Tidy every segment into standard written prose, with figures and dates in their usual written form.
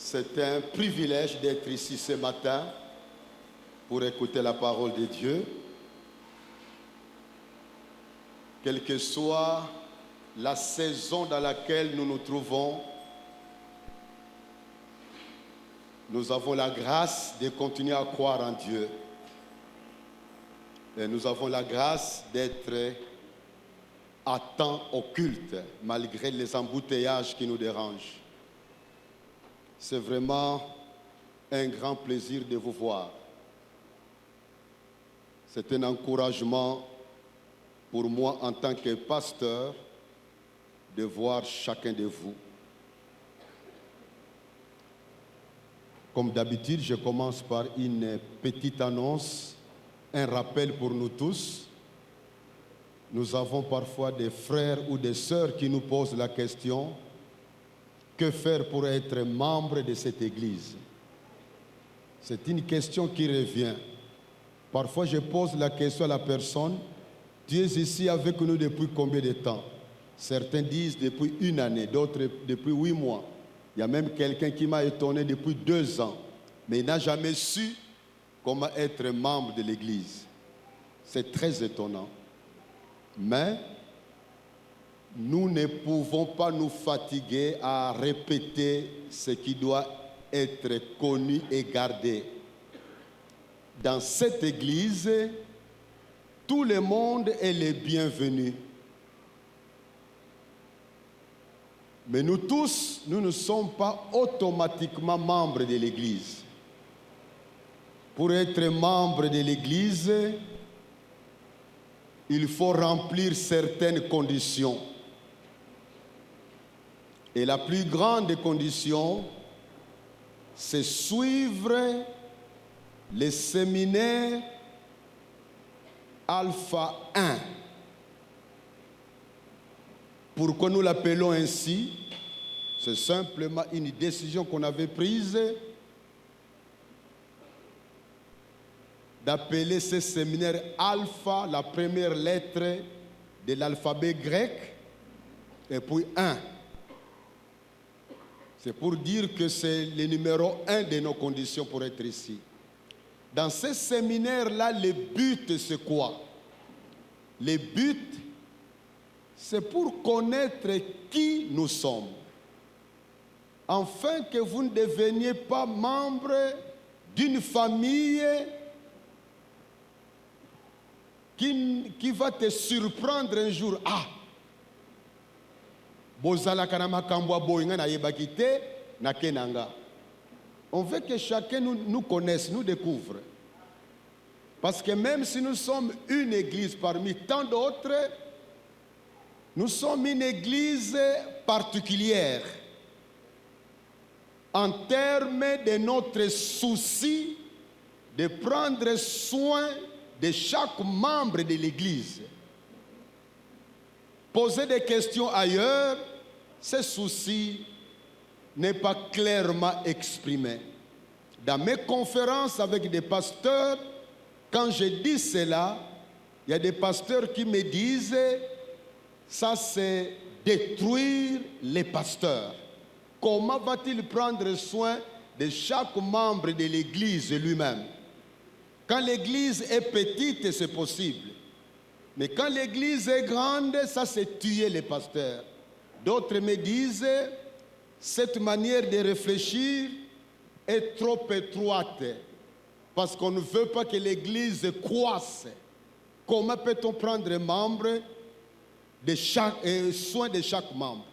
C'est un privilège d'être ici ce matin pour écouter la parole de Dieu. Quelle que soit la saison dans laquelle nous nous trouvons, nous avons la grâce de continuer à croire en Dieu. Et nous avons la grâce d'être à temps au culte, malgré les embouteillages qui nous dérangent. C'est vraiment un grand plaisir de vous voir. C'est un encouragement pour moi en tant que pasteur de voir chacun de vous. Comme d'habitude, je commence par une petite annonce, un rappel pour nous tous. Nous avons parfois des frères ou des sœurs qui nous posent la question: que faire pour être membre de cette église? C'est une question qui revient. Parfois, je pose la question à la personne: tu es ici avec nous depuis combien de temps? Certains disent depuis 1 année, d'autres depuis 8 mois. Il y a même quelqu'un qui m'a étonné depuis 2 ans, mais il n'a jamais su comment être membre de l'église. C'est très étonnant. Mais nous ne pouvons pas nous fatiguer à répéter ce qui doit être connu et gardé. Dans cette église, tout le monde est le bienvenu. Mais nous tous, nous ne sommes pas automatiquement membres de l'église. Pour être membre de l'église, il faut remplir certaines conditions. Et la plus grande condition, c'est suivre le séminaire Alpha 1. Pourquoi nous l'appelons ainsi? C'est simplement une décision qu'on avait prise d'appeler ce séminaire Alpha, la première lettre de l'alphabet grec, et puis 1. C'est pour dire que c'est le numéro 1 de nos conditions pour être ici. Dans ce séminaire-là, le but, c'est quoi? Le but, c'est pour connaître qui nous sommes. Afin que vous ne deveniez pas membre d'une famille qui va te surprendre un jour. Ah! On veut que chacun nous connaisse, nous découvre. Parce que même si nous sommes une église parmi tant d'autres, nous sommes une église particulière en termes de notre souci de prendre soin de chaque membre de l'église. Poser des questions ailleurs, ce souci n'est pas clairement exprimé. Dans mes conférences avec des pasteurs, quand je dis cela, il y a des pasteurs qui me disent: ça c'est détruire les pasteurs. Comment va-t-il prendre soin de chaque membre de l'église lui-même? Quand l'église est petite, c'est possible. Mais quand l'église est grande, ça c'est tuer les pasteurs. D'autres me disent: cette manière de réfléchir est trop étroite parce qu'on ne veut pas que l'église croisse. Comment peut-on prendre soin de chaque membre?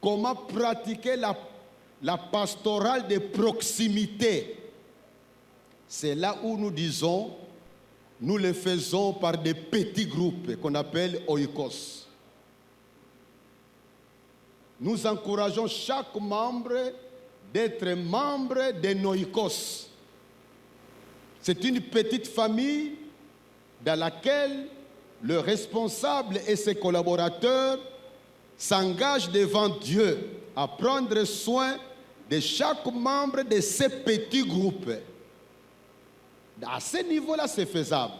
Comment pratiquer la pastorale de proximité? C'est là où nous disons, nous le faisons par des petits groupes qu'on appelle oikos. Nous encourageons chaque membre d'être membre de Noikos. C'est une petite famille dans laquelle le responsable et ses collaborateurs s'engagent devant Dieu à prendre soin de chaque membre de ces petits groupes. À ce niveau-là, c'est faisable.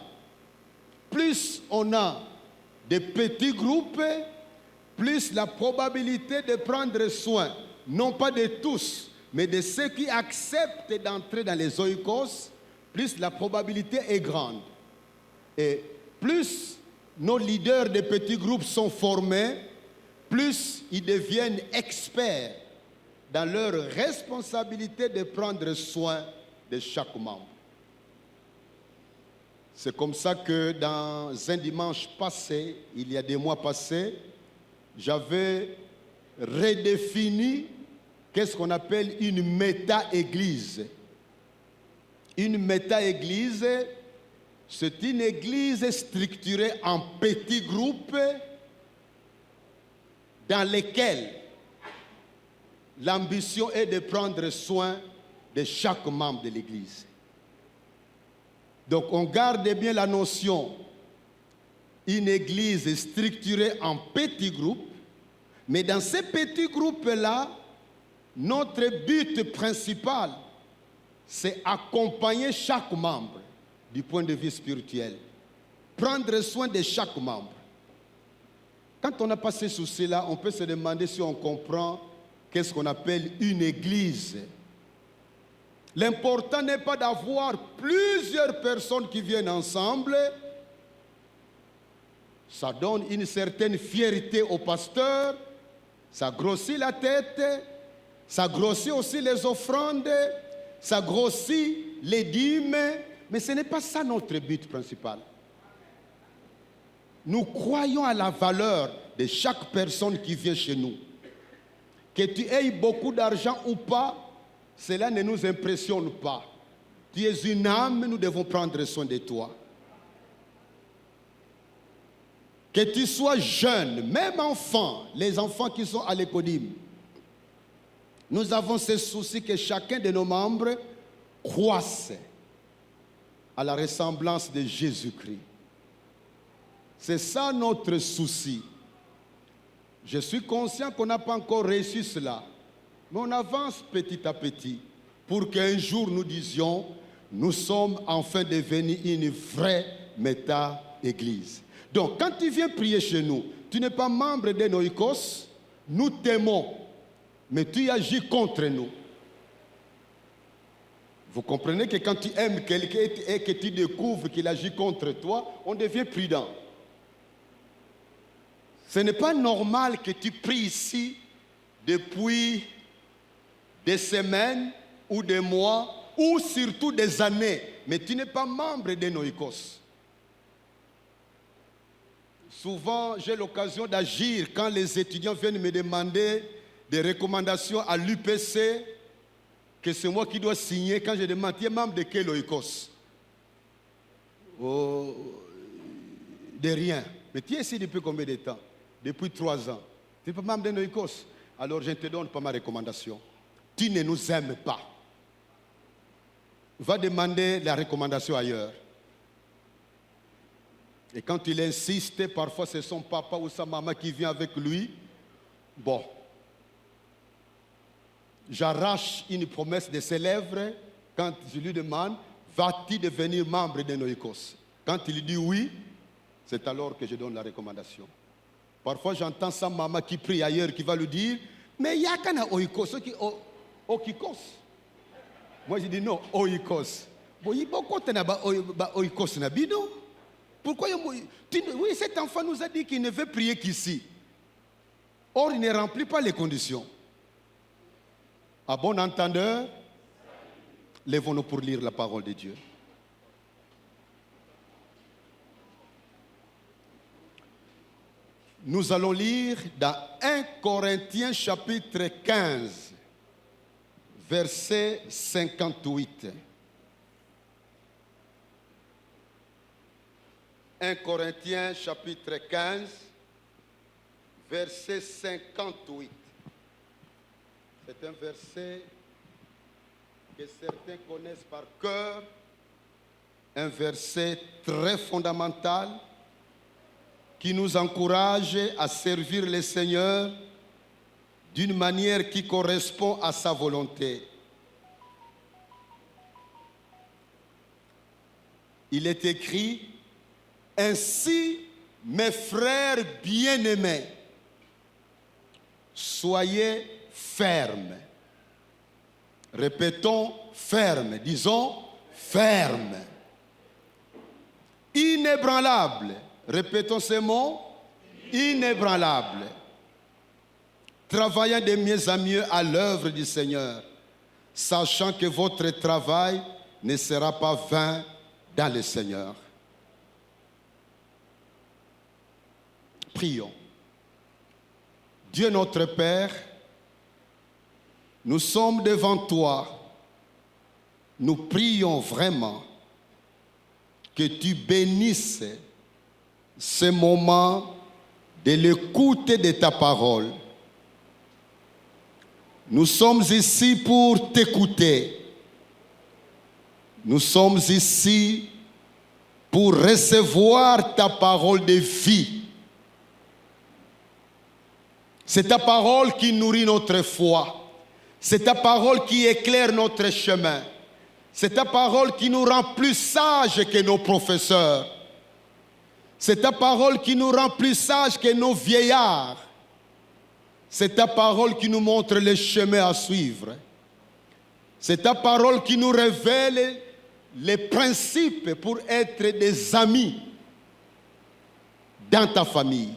Plus on a de petits groupes, plus la probabilité de prendre soin, non pas de tous, mais de ceux qui acceptent d'entrer dans les oikos, plus la probabilité est grande. Et plus nos leaders de petits groupes sont formés, plus ils deviennent experts dans leur responsabilité de prendre soin de chaque membre. C'est comme ça que dans un dimanche passé, il y a des mois passés, j'avais redéfini qu'est-ce qu'on appelle une méta-église. Une méta-église, c'est une église structurée en petits groupes dans lesquels l'ambition est de prendre soin de chaque membre de l'église. Donc on garde bien la notion, une église structurée en petits groupes, mais dans ces petits groupes-là, notre but principal, c'est accompagner chaque membre du point de vue spirituel. Prendre soin de chaque membre. Quand on n'a pas ces soucis-là, on peut se demander si on comprend qu'est-ce qu'on appelle une église. L'important n'est pas d'avoir plusieurs personnes qui viennent ensemble. Ça donne une certaine fierté au pasteur, ça grossit la tête, ça grossit aussi les offrandes, ça grossit les dîmes, mais ce n'est pas ça notre but principal. Nous croyons à la valeur de chaque personne qui vient chez nous. Que tu aies beaucoup d'argent ou pas, cela ne nous impressionne pas. Tu es une âme, nous devons prendre soin de toi. Que tu sois jeune, même enfant, les enfants qui sont à l'écodime, nous avons ce souci que chacun de nos membres croisse à la ressemblance de Jésus-Christ. C'est ça notre souci. Je suis conscient qu'on n'a pas encore reçu cela, mais on avance petit à petit pour qu'un jour nous disions, nous sommes enfin devenus une vraie méta-église. Donc, quand tu viens prier chez nous, tu n'es pas membre de Noikos, nous t'aimons, mais tu agis contre nous. Vous comprenez que quand tu aimes quelqu'un et que tu découvres qu'il agit contre toi, on devient prudent. Ce n'est pas normal que tu pries ici depuis des semaines ou des mois ou surtout des années, mais tu n'es pas membre de Noikos. Souvent, j'ai l'occasion d'agir quand les étudiants viennent me demander des recommandations à l'UPC, que c'est moi qui dois signer. Quand je demande, tu es membre de quel Noikos? Oh, de rien. Mais tu es ici depuis combien de temps? Depuis 3 ans. Tu n'es pas membre de Noikos. Alors je ne te donne pas ma recommandation. Tu ne nous aimes pas. Va demander la recommandation ailleurs. Et quand il insiste, parfois c'est son papa ou sa maman qui vient avec lui. Bon. J'arrache une promesse de ses lèvres quand je lui demande, vas-tu devenir membre de Noikos? Quand il dit oui, c'est alors que je donne la recommandation. Parfois j'entends sa maman qui prie ailleurs qui va lui dire, mais il y a qu'un Oikos, Okikos. Moi je dis non, Oikos. Bon, il y a Oikos Nabido. Pourquoi oui, cet enfant nous a dit qu'il ne veut prier qu'ici. Or, il ne remplit pas les conditions. À bon entendeur, lèvons-nous pour lire la parole de Dieu. Nous allons lire dans 1 Corinthiens chapitre 15, verset 58. 1 Corinthiens chapitre 15, verset 58. C'est un verset que certains connaissent par cœur, un verset très fondamental qui nous encourage à servir le Seigneur d'une manière qui correspond à sa volonté. Il est écrit, « Ainsi, mes frères bien-aimés, soyez fermes, Répétons ferme. Disons ferme. Inébranlable. Répétons ces mots. Inébranlable. Travaillant de mieux en mieux à l'œuvre du Seigneur, sachant que votre travail ne sera pas vain dans le Seigneur. Prions. Dieu notre Père, nous sommes devant toi. Nous prions vraiment que tu bénisses ce moment de l'écoute de ta parole. Nous sommes ici pour t'écouter. Nous sommes ici pour recevoir ta parole de vie. C'est ta parole qui nourrit notre foi. C'est ta parole qui éclaire notre chemin. C'est ta parole qui nous rend plus sages que nos professeurs. C'est ta parole qui nous rend plus sages que nos vieillards. C'est ta parole qui nous montre le chemin à suivre. C'est ta parole qui nous révèle les principes pour être des amis dans ta famille.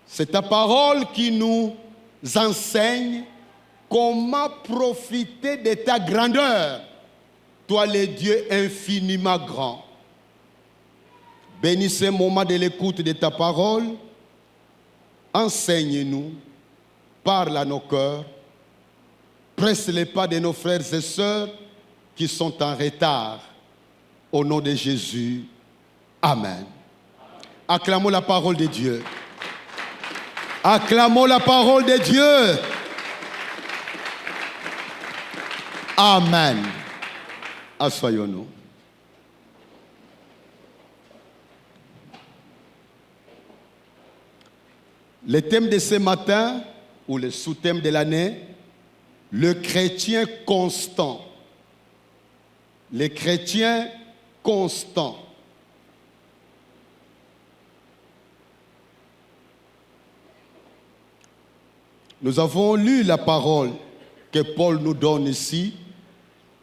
C'est ta parole qui nous enseigne comment profiter de ta grandeur, toi le Dieu infiniment grand. Bénis ce moment de l'écoute de ta parole. Enseigne-nous, parle à nos cœurs, presse les pas de nos frères et sœurs qui sont en retard. Au nom de Jésus, Amen. Acclamons la parole de Dieu. Acclamons la parole de Dieu. Amen. Assoyons-nous. Le thème de ce matin, ou le sous-thème de l'année, le chrétien constant. Le chrétien constant. Nous avons lu la parole que Paul nous donne ici,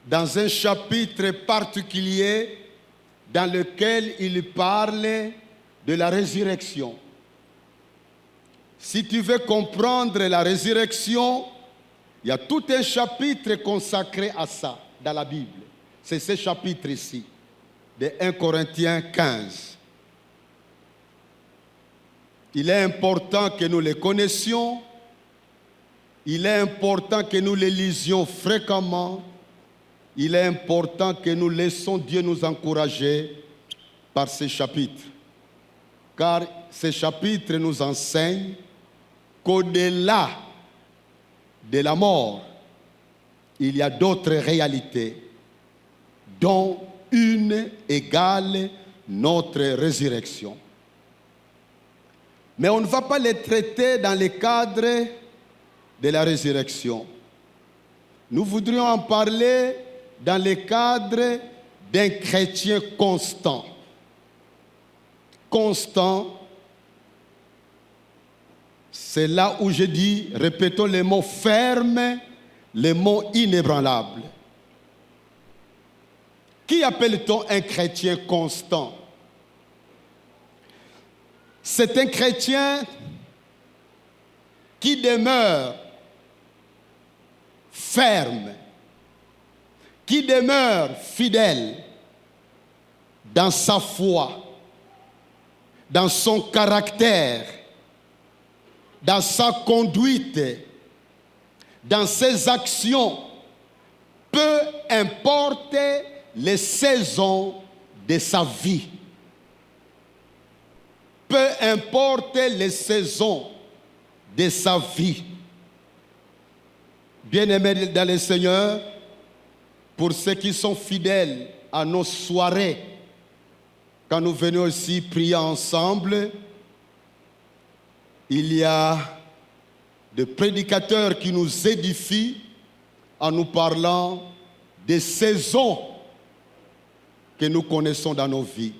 dans un chapitre particulier dans lequel il parle de la résurrection. Si tu veux comprendre la résurrection, il y a tout un chapitre consacré à ça dans la Bible. C'est ce chapitre ici, de 1 Corinthiens 15. Il est important que nous le connaissions. Il est important que nous les lisions fréquemment. Il est important que nous laissons Dieu nous encourager par ces chapitres. Car ces chapitres nous enseignent qu'au-delà de la mort, il y a d'autres réalités, dont une égale notre résurrection. Mais on ne va pas les traiter dans le cadre de la résurrection. Nous voudrions en parler dans le cadre d'un chrétien constant. Constant, c'est là où je dis, répétons les mots fermes, les mots inébranlables. Qui appelle-t-on un chrétien constant? C'est un chrétien qui demeure ferme, qui demeure fidèle dans sa foi, dans son caractère, dans sa conduite, dans ses actions, peu importe les saisons de sa vie. Peu importe les saisons de sa vie. Bien-aimés dans le Seigneur, pour ceux qui sont fidèles à nos soirées, quand nous venons ici prier ensemble, il y a des prédicateurs qui nous édifient en nous parlant des saisons que nous connaissons dans nos vies.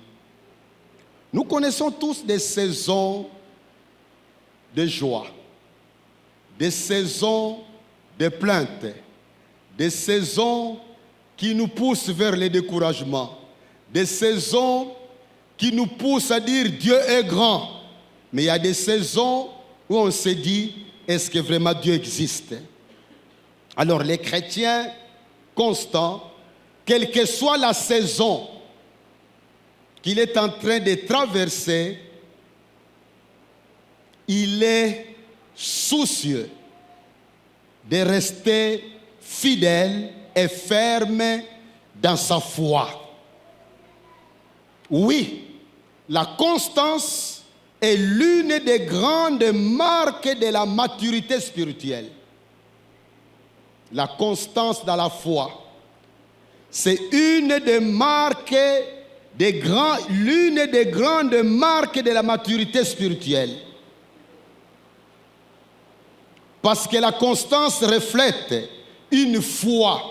Nous connaissons tous des saisons de joie, des saisons des plaintes, des saisons qui nous poussent vers le découragement, des saisons qui nous poussent à dire Dieu est grand. Mais il y a des saisons où on se dit, est-ce que vraiment Dieu existe? Alors les chrétiens constants, quelle que soit la saison qu'il est en train de traverser, il est soucieux de rester fidèle et ferme dans sa foi. Oui, la constance est l'une des grandes marques de la maturité spirituelle. La constance dans la foi, c'est l'une des grandes marques de la maturité spirituelle. Parce que la constance reflète une foi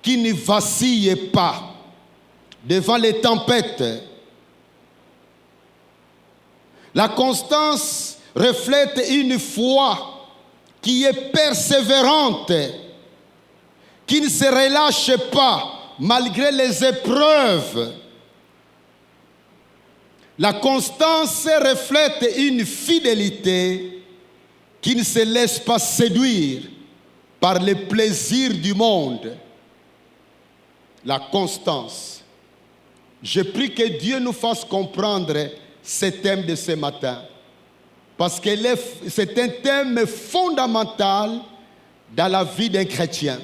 qui ne vacille pas devant les tempêtes. La constance reflète une foi qui est persévérante, qui ne se relâche pas malgré les épreuves. La constance reflète une fidélité qui ne se laisse pas séduire par les plaisirs du monde. La constance. Je prie que Dieu nous fasse comprendre ce thème de ce matin. Parce que c'est un thème fondamental dans la vie d'un chrétien.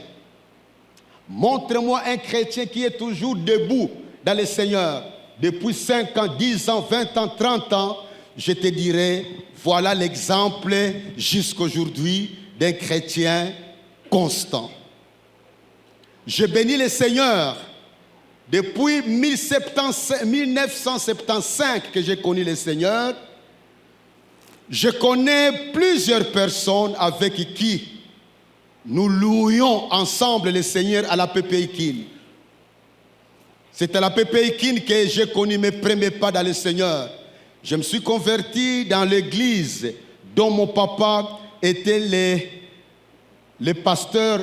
Montre-moi un chrétien qui est toujours debout dans le Seigneur. Depuis 5 ans, 10 ans, 20 ans, 30 ans, je te dirai, voilà l'exemple jusqu'aujourd'hui d'un chrétien constant. Je bénis le Seigneur. Depuis 1975 que j'ai connu le Seigneur, je connais plusieurs personnes avec qui nous louions ensemble le Seigneur à la PPI Kin. C'est à la PPI Kin que j'ai connu mes premiers pas dans le Seigneur. Je me suis converti dans l'église dont mon papa était le pasteur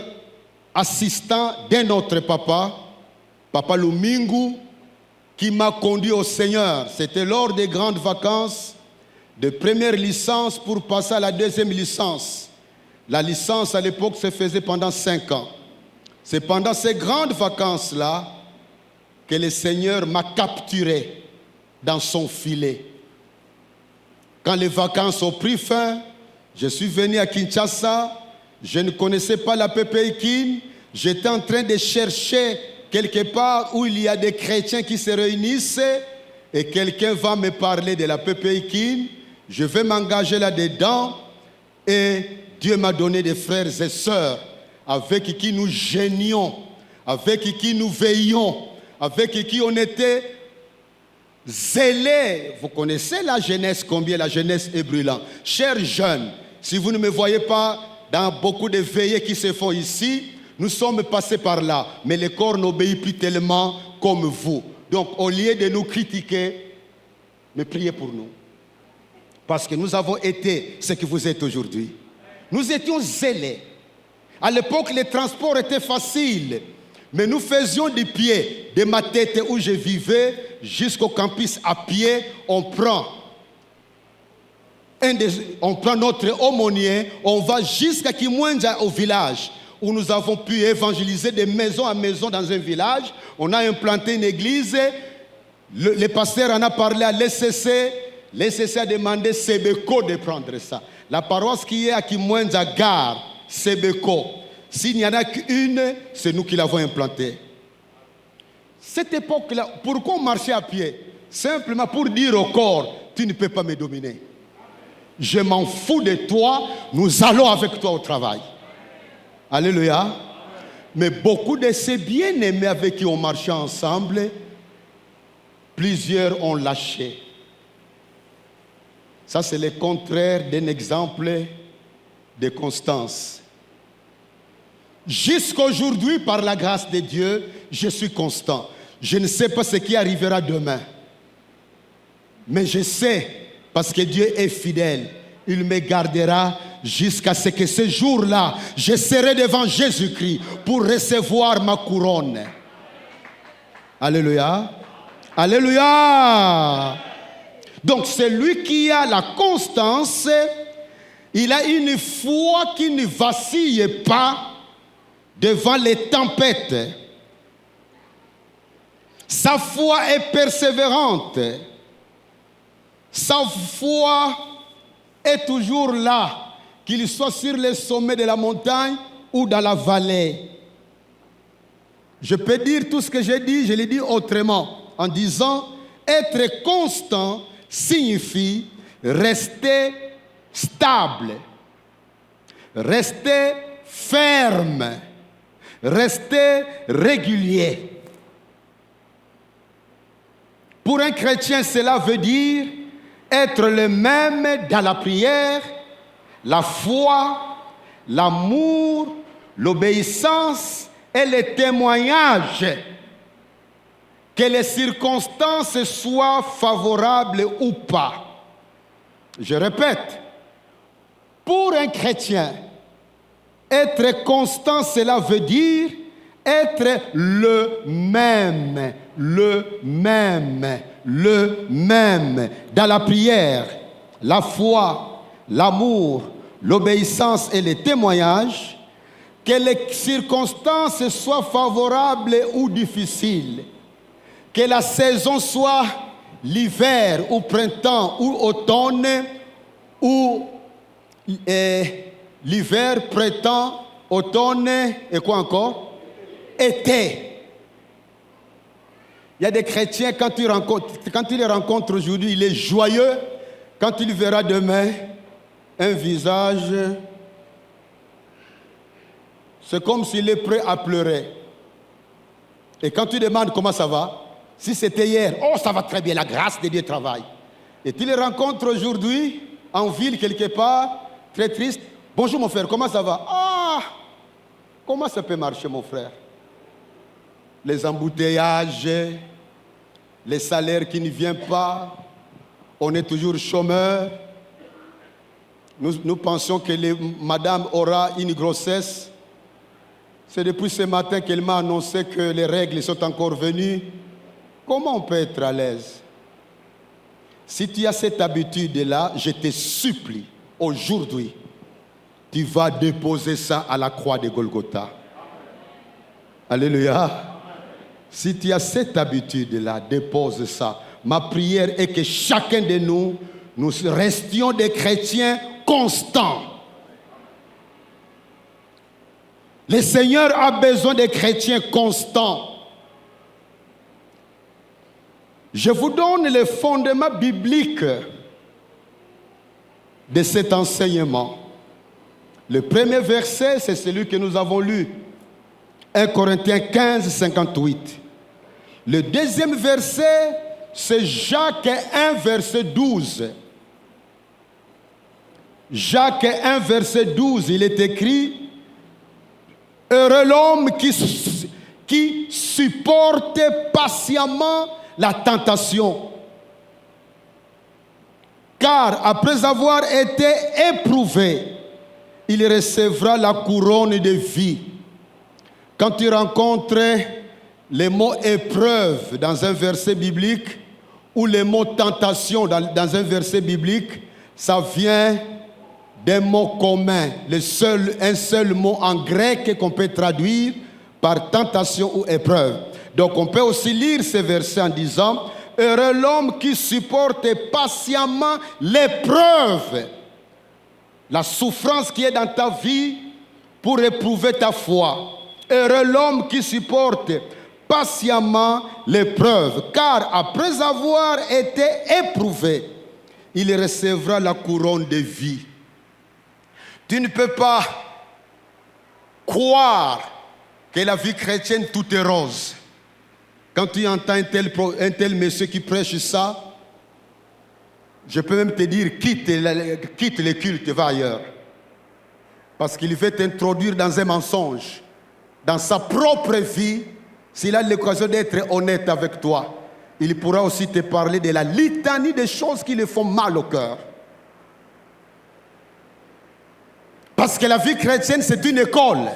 assistant d'un autre papa, Papa Lumingu, qui m'a conduit au Seigneur. C'était lors des grandes vacances de première licence pour passer à la deuxième licence. La licence à l'époque se faisait pendant 5 ans. C'est pendant ces grandes vacances-là que le Seigneur m'a capturé dans son filet. Quand les vacances ont pris fin, je suis venu à Kinshasa. Je ne connaissais pas la PPI Kin. J'étais en train de chercher quelque part où il y a des chrétiens qui se réunissent et quelqu'un va me parler de la PPI Kin. Je vais m'engager là-dedans et Dieu m'a donné des frères et sœurs avec qui nous gênions, avec qui nous veillions, avec qui on était zélés. Vous connaissez la jeunesse, combien la jeunesse est brûlante. Chers jeunes, si vous ne me voyez pas dans beaucoup de veillées qui se font ici, nous sommes passés par là, mais le corps n'obéit plus tellement comme vous. Donc, au lieu de nous critiquer, mais priez pour nous. Parce que nous avons été ce que vous êtes aujourd'hui. Nous étions zélés. À l'époque, les transports étaient faciles. Mais nous faisions du pied, de ma tête où je vivais, jusqu'au campus à pied. On prend notre aumônier, on va jusqu'à Kimwenja au village, où nous avons pu évangéliser de maison à maison dans un village. On a implanté une église. Le pasteur en a parlé à l'ECC. L'ECC a demandé Sebeko de prendre ça. La paroisse qui est à Kimwenja Gare, Sebeko. S'il n'y en a qu'une, c'est nous qui l'avons implantée. Cette époque-là, pourquoi on marchait à pied? Simplement pour dire au corps, tu ne peux pas me dominer. Je m'en fous de toi, nous allons avec toi au travail. Alléluia. Mais beaucoup de ces bien-aimés avec qui on marchait ensemble, plusieurs ont lâché. Ça, c'est le contraire d'un exemple de constance. Jusqu'aujourd'hui, par la grâce de Dieu, je suis constant. Je ne sais pas ce qui arrivera demain. Mais je sais, parce que Dieu est fidèle, il me gardera jusqu'à ce que ce jour-là, je serai devant Jésus-Christ pour recevoir ma couronne. Alléluia. Alléluia. Donc celui qui a la constance, il a une foi qui ne vacille pas devant les tempêtes. Sa foi est persévérante. Sa foi est toujours là, qu'il soit sur le sommet de la montagne ou dans la vallée. Je peux dire tout ce que j'ai dit, je l'ai dit autrement, en disant être constant signifie rester stable, rester ferme, rester régulier. Pour un chrétien, cela veut dire être le même dans la prière, la foi, l'amour, l'obéissance et le témoignage. Que les circonstances soient favorables ou pas. Je répète, pour un chrétien, être constant, cela veut dire être le même dans la prière, la foi, l'amour, l'obéissance et les témoignages, que les circonstances soient favorables ou difficiles, que la saison soit l'hiver ou printemps ou automne ou l'hiver, printemps, automne et quoi encore? Été. Il y a des chrétiens, quand ils les rencontrent aujourd'hui, il est joyeux. Quand il verra demain un visage, c'est comme s'il est prêt à pleurer. Et quand tu demandes comment ça va, si c'était hier, oh ça va très bien, la grâce de Dieu travaille. Et tu les rencontres aujourd'hui, en ville quelque part, très triste. Bonjour mon frère, comment ça va? Ah, comment ça peut marcher mon frère? Les embouteillages, les salaires qui ne viennent pas, on est toujours chômeur. Nous pensions que madame aura une grossesse. C'est depuis ce matin qu'elle m'a annoncé que les règles sont encore venues. Comment on peut être à l'aise? Si tu as cette habitude-là, je te supplie, aujourd'hui, tu vas déposer ça à la croix de Golgotha. Alléluia. Si tu as cette habitude-là, dépose ça. Ma prière est que chacun de nous restions des chrétiens constants. Le Seigneur a besoin de chrétiens constants. Je vous donne les fondements bibliques de cet enseignement. Le premier verset, c'est celui que nous avons lu. 1 Corinthiens 15, 58. Le deuxième verset, c'est Jacques 1, verset 12. Jacques 1, verset 12, il est écrit « Heureux l'homme qui supporte patiemment la tentation. Car après avoir été éprouvé, il recevra la couronne de vie. » Quand tu rencontres les mots épreuve dans un verset biblique ou les mots tentation dans un verset biblique, ça vient d'un mot commun, un seul mot en grec qu'on peut traduire par tentation ou épreuve. Donc on peut aussi lire ce verset en disant « Heureux l'homme qui supporte patiemment l'épreuve », la souffrance qui est dans ta vie pour éprouver ta foi. Heureux l'homme qui supporte patiemment l'épreuve, car après avoir été éprouvé, il recevra la couronne de vie. Tu ne peux pas croire que la vie chrétienne, tout est rose. Quand tu entends un tel monsieur qui prêche ça, je peux même te dire, quitte le culte, va ailleurs. Parce qu'il veut t'introduire dans un mensonge. Dans sa propre vie, s'il a l'occasion d'être honnête avec toi, il pourra aussi te parler de la litanie des choses qui le font mal au cœur. Parce que la vie chrétienne, c'est une école.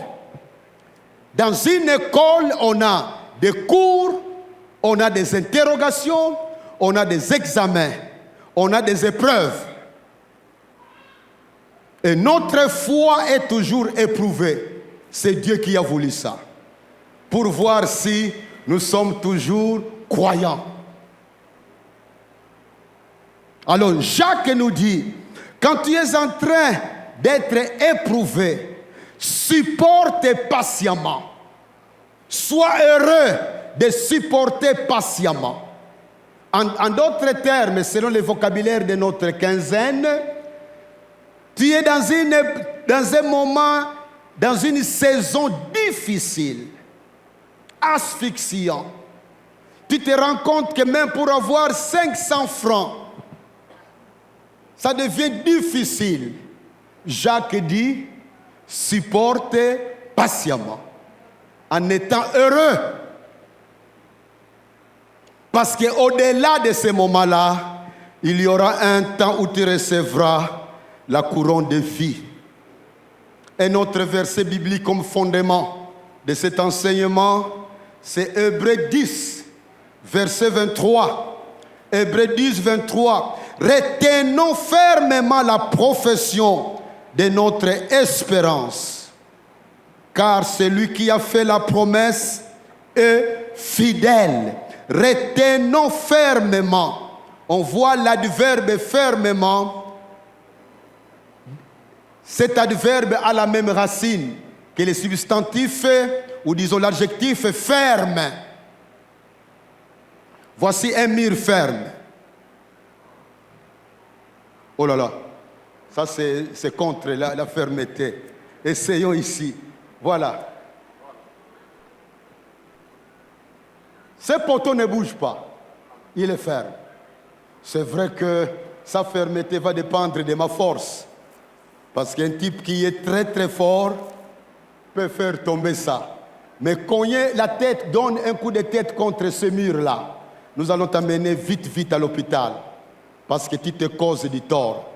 Dans une école, on a des cours, on a des interrogations, on a des examens, on a des épreuves. Et notre foi est toujours éprouvée. C'est Dieu qui a voulu ça. Pour voir si nous sommes toujours croyants. Alors Jacques nous dit, quand tu es en train d'être éprouvé, supporte patiemment. Sois heureux de supporter patiemment. En d'autres termes, selon le vocabulaire de notre quinzaine, tu es dans un moment, dans une saison difficile, asphyxiant. Tu te rends compte que même pour avoir 500 francs, ça devient difficile. Jacques dit, supporte patiemment, en étant heureux. Parce qu'au-delà de ce moment-là, il y aura un temps où tu recevras la couronne de vie. Un autre verset biblique comme fondement de cet enseignement, c'est Hébreux 10, verset 23. Hébreux 10, 23. Retenons fermement la profession de notre espérance, car celui qui a fait la promesse est fidèle. Retenons fermement. On voit l'adverbe fermement. Cet adverbe a la même racine que le substantif, ou disons l'adjectif ferme. Voici un mur ferme. Oh là là, ça c'est contre la fermeté. Essayons ici. Voilà. Ce poteau ne bouge pas. Il est ferme. C'est vrai que sa fermeté va dépendre de ma force. Parce qu'un type qui est très très fort peut faire tomber ça. Mais cogner la tête, donne un coup de tête contre ce mur-là. Nous allons t'amener vite à l'hôpital. Parce que tu te causes du tort.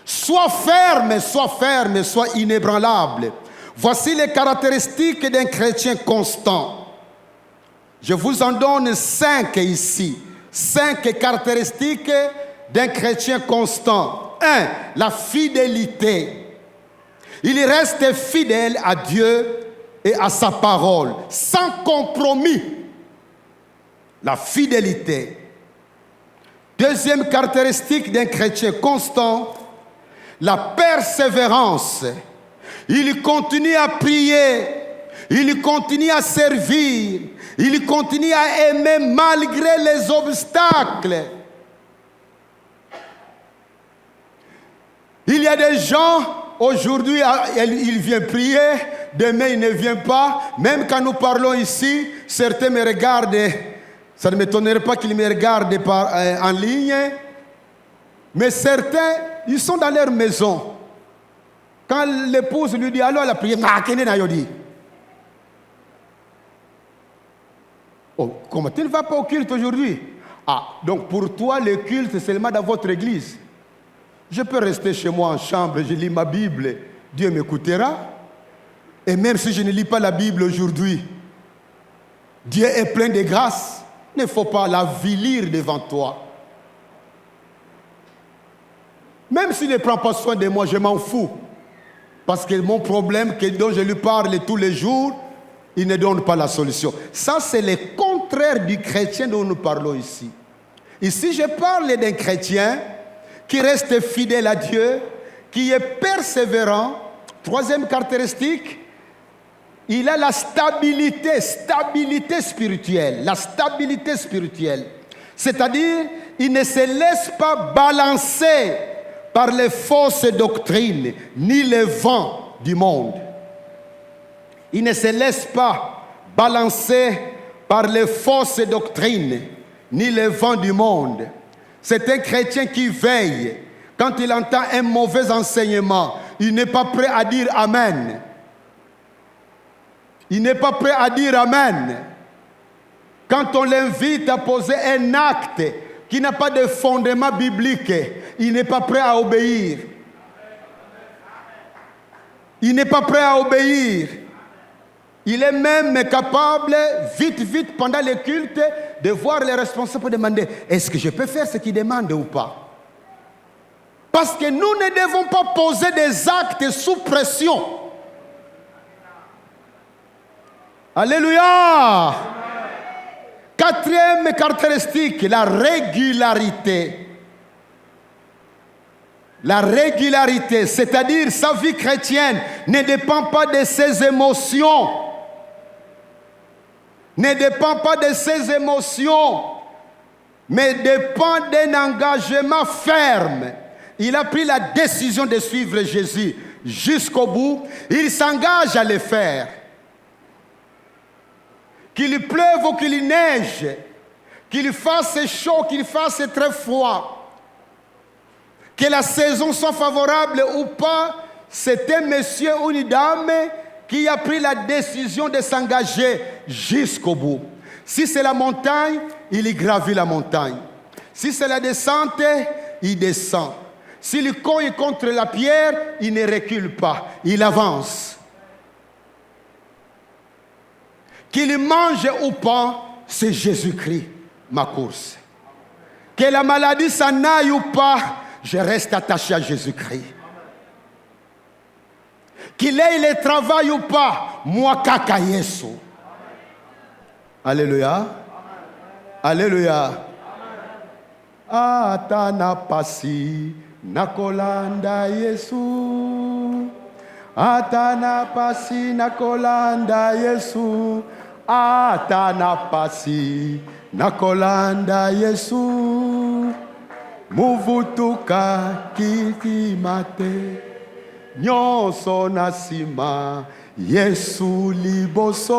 Sois ferme, sois inébranlable. Voici les caractéristiques d'un chrétien constant. Je vous en donne 5 ici. 5 caractéristiques d'un chrétien constant. 1. La fidélité. Il reste fidèle à Dieu et à sa parole, sans compromis. La fidélité. Deuxième caractéristique d'un chrétien constant, la persévérance. Il continue à prier, il continue à servir, il continue à aimer malgré les obstacles. Il y a des gens, aujourd'hui, il vient prier, demain il ne vient pas. Même quand nous parlons ici, certains me regardent, ça ne m'étonnerait pas qu'ils me regardent en ligne, mais certains, ils sont dans leur maison. Quand l'épouse lui dit, allons à la prière, oh, comment tu ne vas pas au culte aujourd'hui? Ah, donc pour toi, le culte, c'est seulement dans votre église. Je peux rester chez moi en chambre, je lis ma Bible, Dieu m'écoutera. Et même si je ne lis pas la Bible aujourd'hui, Dieu est plein de grâce. Il ne faut pas la vilir devant toi. Même s'il ne prend pas soin de moi, je m'en fous. Parce que mon problème dont je lui parle tous les jours, il ne donne pas la solution. Ça, c'est le contraire du chrétien dont nous parlons ici. Ici, je parle d'un chrétien qui reste fidèle à Dieu, qui est persévérant. Troisième caractéristique, il a la stabilité spirituelle. La stabilité spirituelle. C'est-à-dire, il ne se laisse pas balancer par les fausses doctrines, ni les vents du monde. Il ne se laisse pas balancer par les fausses doctrines, ni les vents du monde. C'est un chrétien qui veille. Quand il entend un mauvais enseignement, il n'est pas prêt à dire Amen. Il n'est pas prêt à dire Amen. Quand on l'invite à poser un acte qui n'a pas de fondement biblique, il n'est pas prêt à obéir. Il n'est pas prêt à obéir. Il est même capable, vite, pendant le culte, de voir les responsables pour demander, est-ce que je peux faire ce qu'ils demandent ou pas? Parce que nous ne devons pas poser des actes sous pression. Alléluia. Quatrième caractéristique, la régularité. La régularité, c'est-à-dire sa vie chrétienne ne dépend pas de ses émotions. Ne dépend pas de ses émotions, mais dépend d'un engagement ferme. Il a pris la décision de suivre Jésus jusqu'au bout. Il s'engage à le faire. Qu'il pleuve ou qu'il neige, qu'il fasse chaud, qu'il fasse très froid, que la saison soit favorable ou pas, c'est un monsieur ou une dame qui a pris la décision de s'engager jusqu'au bout. Si c'est la montagne, il gravit la montagne. Si c'est la descente, il descend. S'il cogne contre la pierre, il ne recule pas, il avance. Qu'il mange ou pas, c'est Jésus-Christ, ma course. Que la maladie s'en aille ou pas, je reste attaché à Jésus-Christ. Qu'il ait le travail ou pas, moi kaka Yesu. Alléluia. Alléluia. Atana pasi nakolanda Yesu. Atana pasi nakolanda Yesu. Atana pasi nakolanda Yesu. Muvutuka kikimate. Nyonso nasima Yesu liboso.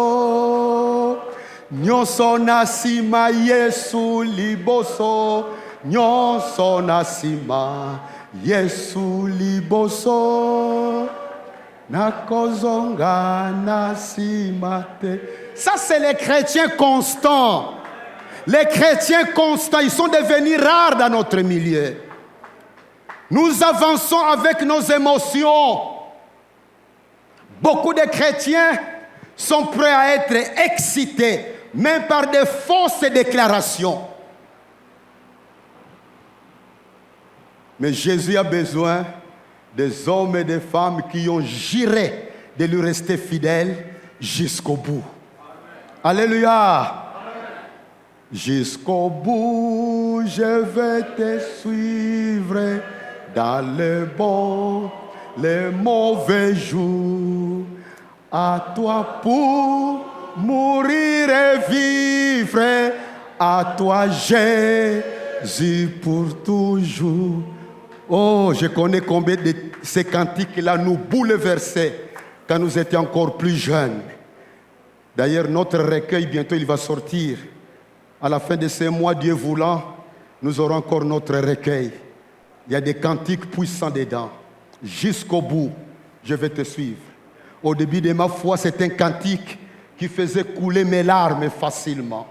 Nyonso nasima Yesu liboso. Nyonso nasima Yesu liboso. Nakozonga nasimate. Ça c'est les chrétiens constants. Les chrétiens constants, ils sont devenus rares dans notre milieu. Nous avançons avec nos émotions. Beaucoup de chrétiens sont prêts à être excités, même par des fausses déclarations. Mais Jésus a besoin des hommes et des femmes qui ont juré de lui rester fidèles jusqu'au bout. Alléluia. Jusqu'au bout, je vais te suivre dans les bons, les mauvais jours. À toi pour mourir et vivre. À toi, Jésus, pour toujours. Oh, je connais combien de ces cantiques-là nous bouleversaient quand nous étions encore plus jeunes. D'ailleurs, notre recueil, bientôt, il va sortir. À la fin de ces mois, Dieu voulant, nous aurons encore notre recueil. Il y a des cantiques puissants dedans. Jusqu'au bout, je vais te suivre. Au début de ma foi, c'est un cantique qui faisait couler mes larmes facilement.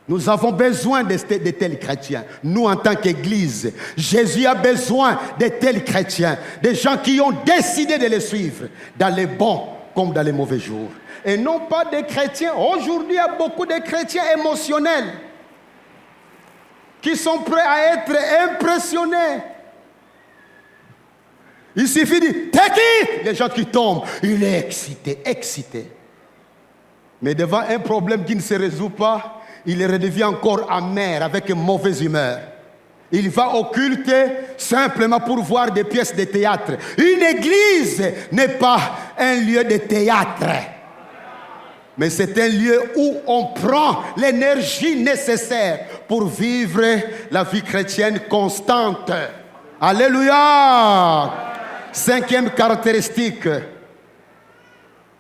Nous avons besoin de tels chrétiens. Nous, en tant qu'Église, Jésus a besoin de tels chrétiens. Des gens qui ont décidé de le suivre dans les bons comme dans les mauvais jours. Et non pas des chrétiens. Aujourd'hui, il y a beaucoup de chrétiens émotionnels qui sont prêts à être impressionnés. Il suffit de dire, take it! Les gens qui tombent, il est excité. Mais devant un problème qui ne se résout pas, il redevient encore amer, avec une mauvaise humeur. Il va au culte simplement pour voir des pièces de théâtre. Une église n'est pas un lieu de théâtre. Mais c'est un lieu où on prend l'énergie nécessaire pour vivre la vie chrétienne constante. Alléluia! Cinquième caractéristique,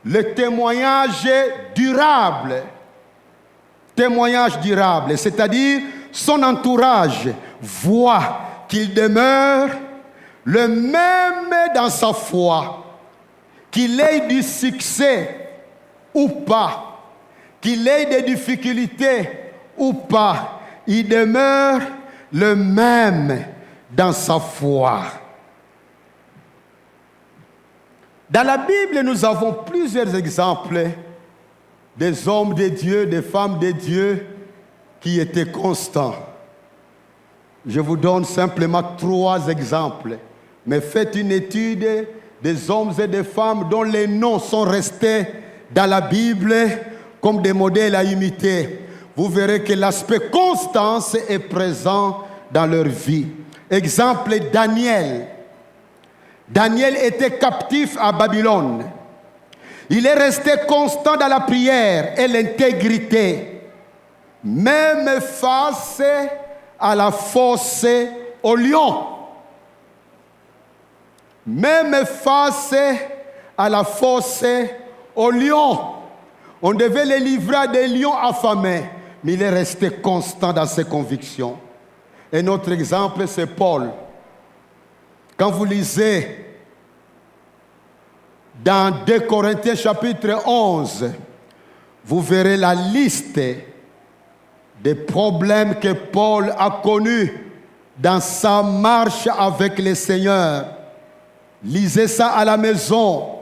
le témoignage durable. Témoignage durable, c'est-à-dire son entourage voit qu'il demeure le même dans sa foi, qu'il ait du succès ou pas, qu'il ait des difficultés ou pas, il demeure le même dans sa foi. Dans la Bible, nous avons plusieurs exemples des hommes de Dieu, des femmes de Dieu qui étaient constants. Je vous donne simplement 3 exemples. Mais faites une étude des hommes et des femmes dont les noms sont restés dans la Bible comme des modèles à imiter. Vous verrez que l'aspect constance est présent dans leur vie. Exemple, Daniel. Daniel était captif à Babylone. Il est resté constant dans la prière et l'intégrité, même face à la fosse au lion. Même face à la fosse au lion. On devait les livrer à des lions affamés, mais il est resté constant dans ses convictions. Et notre exemple, c'est Paul. Quand vous lisez dans 2 Corinthiens chapitre 11, vous verrez la liste des problèmes que Paul a connus dans sa marche avec le Seigneur. Lisez ça à la maison.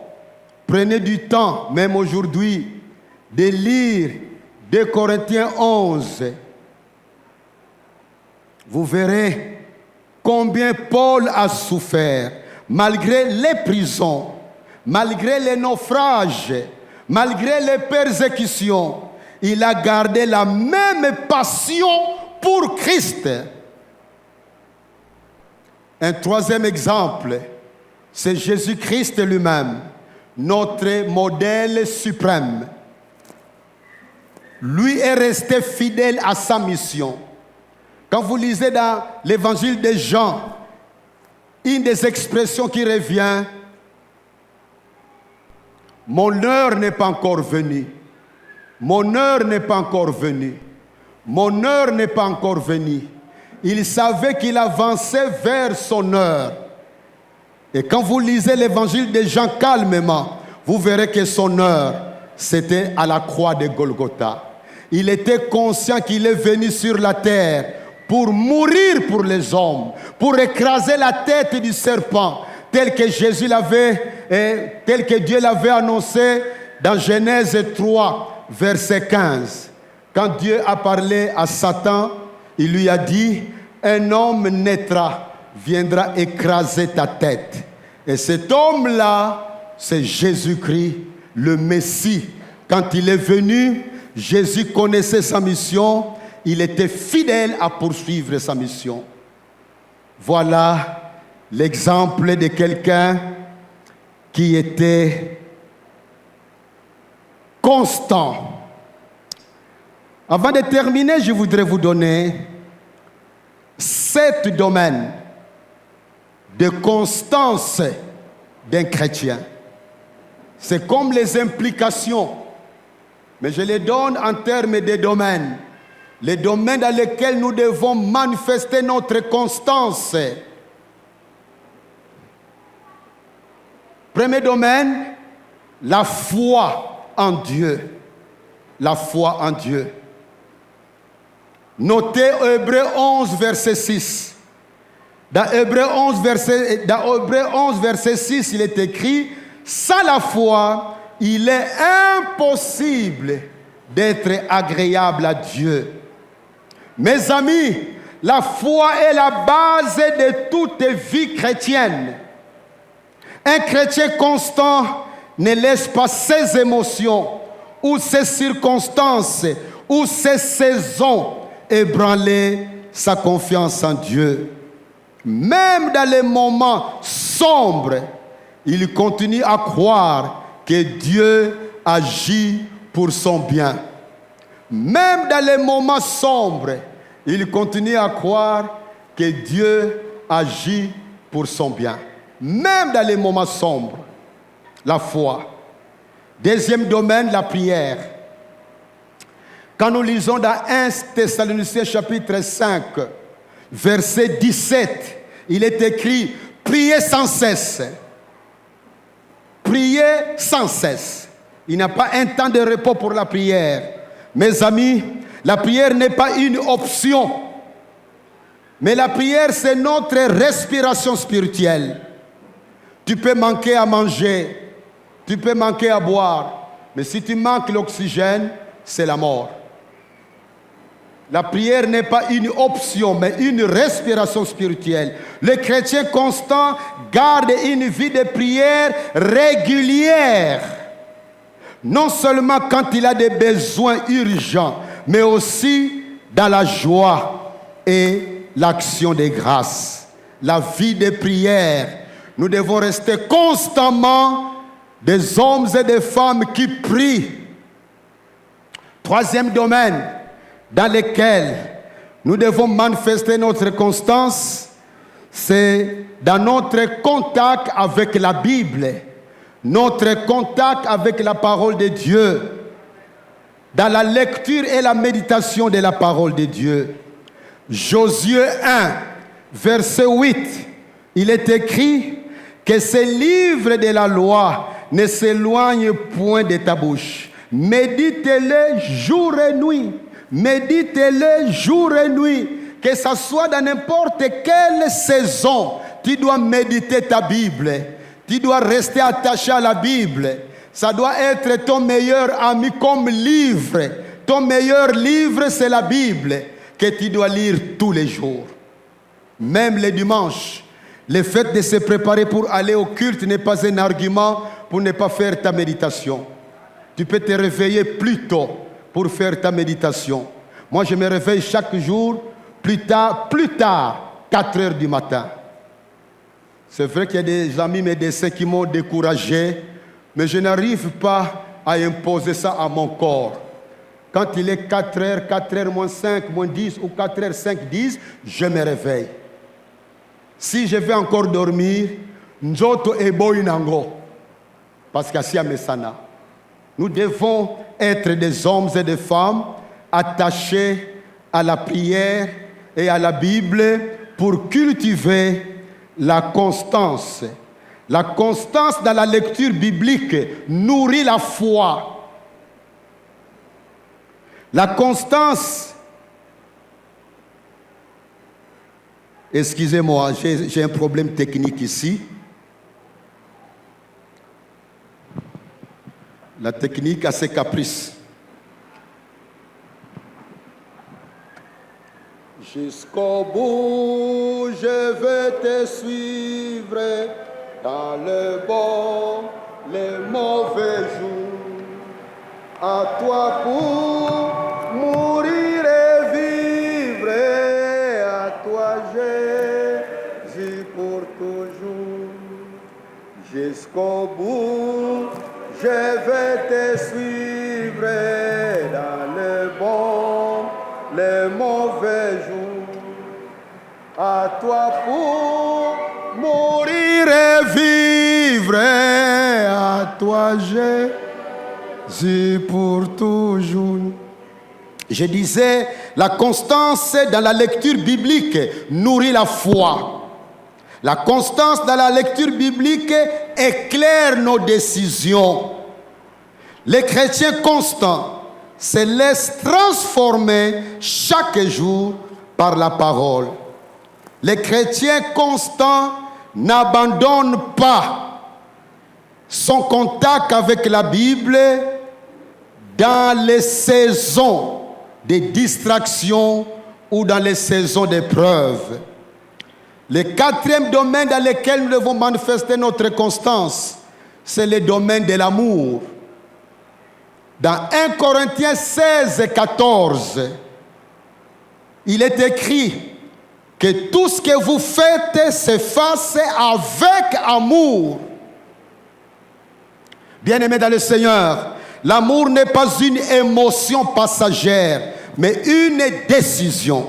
Prenez du temps, même aujourd'hui, de lire 2 Corinthiens 11. Vous verrez combien Paul a souffert, malgré les prisons, malgré les naufrages, malgré les persécutions. Il a gardé la même passion pour Christ. Un 3e exemple, c'est Jésus-Christ lui-même, notre modèle suprême. Lui est resté fidèle à sa mission. Quand vous lisez dans l'évangile de Jean, une des expressions qui revient, « Mon heure n'est pas encore venue. Mon heure n'est pas encore venue. Mon heure n'est pas encore venue. » Il savait qu'il avançait vers son heure. Et quand vous lisez l'évangile de Jean calmement, vous verrez que son heure, c'était à la croix de Golgotha. Il était conscient qu'il est venu sur la terre pour mourir pour les hommes, pour écraser la tête du serpent, tel que tel que Dieu l'avait annoncé dans Genèse 3, verset 15. Quand Dieu a parlé à Satan, il lui a dit, un homme naîtra, viendra écraser ta tête. Et cet homme-là, c'est Jésus-Christ, le Messie. Quand il est venu, Jésus connaissait sa mission, il était fidèle à poursuivre sa mission. Voilà l'exemple de quelqu'un qui était constant. Avant de terminer, je voudrais vous donner 7 domaines de constance d'un chrétien. C'est comme les implications, mais je les donne en termes de domaines. Les domaines dans lesquels nous devons manifester notre constance. Premier domaine, la foi en Dieu. La foi en Dieu. Notez Hébreux 11, verset 6. Dans Hébreux 11, verset 6, il est écrit, sans la foi, il est impossible d'être agréable à Dieu. Mes amis, la foi est la base de toute vie chrétienne. Un chrétien constant ne laisse pas ses émotions ou ses circonstances ou ses saisons ébranler sa confiance en Dieu. Même dans les moments sombres, il continue à croire que Dieu agit pour son bien. Même dans les moments sombres, il continue à croire que Dieu agit pour son bien. Même dans les moments sombres, la foi. Deuxième domaine, la prière. Quand nous lisons dans 1 Thessaloniciens chapitre 5, verset 17, il est écrit « Priez sans cesse ». Priez sans cesse. Il n'y a pas un temps de repos pour la prière. Mes amis, la prière n'est pas une option. Mais la prière, c'est notre respiration spirituelle. Tu peux manquer à manger. Tu peux manquer à boire, mais si tu manques l'oxygène, c'est la mort. La prière n'est pas une option, mais une respiration spirituelle. Le chrétien constant garde une vie de prière régulière. Non seulement quand il a des besoins urgents, mais aussi dans la joie et l'action de grâce. La vie de prière, nous devons rester constamment des hommes et des femmes qui prient. Troisième domaine dans lequel nous devons manifester notre constance, c'est dans notre contact avec la Bible, notre contact avec la parole de Dieu, dans la lecture et la méditation de la parole de Dieu. Josué 1, verset 8, il est écrit que ces livres de la loi ne s'éloignent point de ta bouche. Médite-les jour et nuit. Médite-les jour et nuit. Que ce soit dans n'importe quelle saison, tu dois méditer ta Bible. Tu dois rester attaché à la Bible. Ça doit être ton meilleur ami comme livre. Ton meilleur livre, c'est la Bible que tu dois lire tous les jours. Même les dimanches. Le fait de se préparer pour aller au culte n'est pas un argument pour ne pas faire ta méditation. Tu peux te réveiller plus tôt pour faire ta méditation. Moi, je me réveille chaque jour, plus tard, 4 heures du matin. C'est vrai qu'il y a des amis médecins qui m'ont découragé, mais je n'arrive pas à imposer ça à mon corps. Quand il est 4 heures moins 5, moins 10 ou 4 heures 5, 10, je me réveille. Si je vais encore dormir, nzoto eboy nango, parce qu'assia mesana. Nous devons être des hommes et des femmes attachés à la prière et à la Bible pour cultiver la constance. La constance dans la lecture biblique nourrit la foi. La constance, excusez-moi, j'ai un problème technique ici. La technique a ses caprices. Jusqu'au bout, je vais te suivre dans le bon, les mauvais jours. À toi pour mourir et vivre, à toi Jésus pour toujours. Jusqu'au bout, je vais te suivre dans le bon, les mauvais jours. À toi pour mourir et vivre, à toi Jésus pour toujours. Je disais, la constance dans la lecture biblique nourrit la foi. La constance dans la lecture biblique éclaire nos décisions. Les chrétiens constants se laissent transformer chaque jour par la parole. Les chrétiens constants n'abandonnent pas son contact avec la Bible dans les saisons de distraction ou dans les saisons d'épreuve. Le quatrième domaine dans lequel nous devons manifester notre constance, c'est le domaine de l'amour. Dans 1 Corinthiens 16, 14, il est écrit que tout ce que vous faites se fasse avec amour. Bien-aimés dans le Seigneur, l'amour n'est pas une émotion passagère, mais une décision.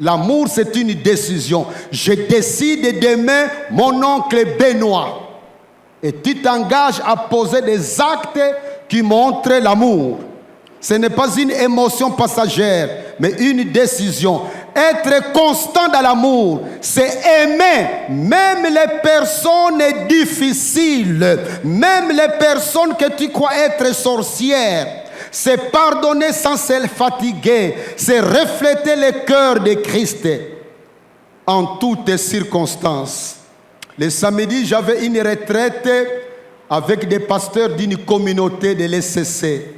L'amour, c'est une décision. Je décide d'aimer mon oncle Benoît. Et tu t'engages à poser des actes qui montrent l'amour. Ce n'est pas une émotion passagère, mais une décision. Être constant dans l'amour, c'est aimer même les personnes difficiles, même les personnes que tu crois être sorcières. C'est pardonner sans se fatiguer, c'est refléter le cœur de Christ en toutes circonstances. Le samedi, j'avais une retraite avec des pasteurs d'une communauté de l'ECC.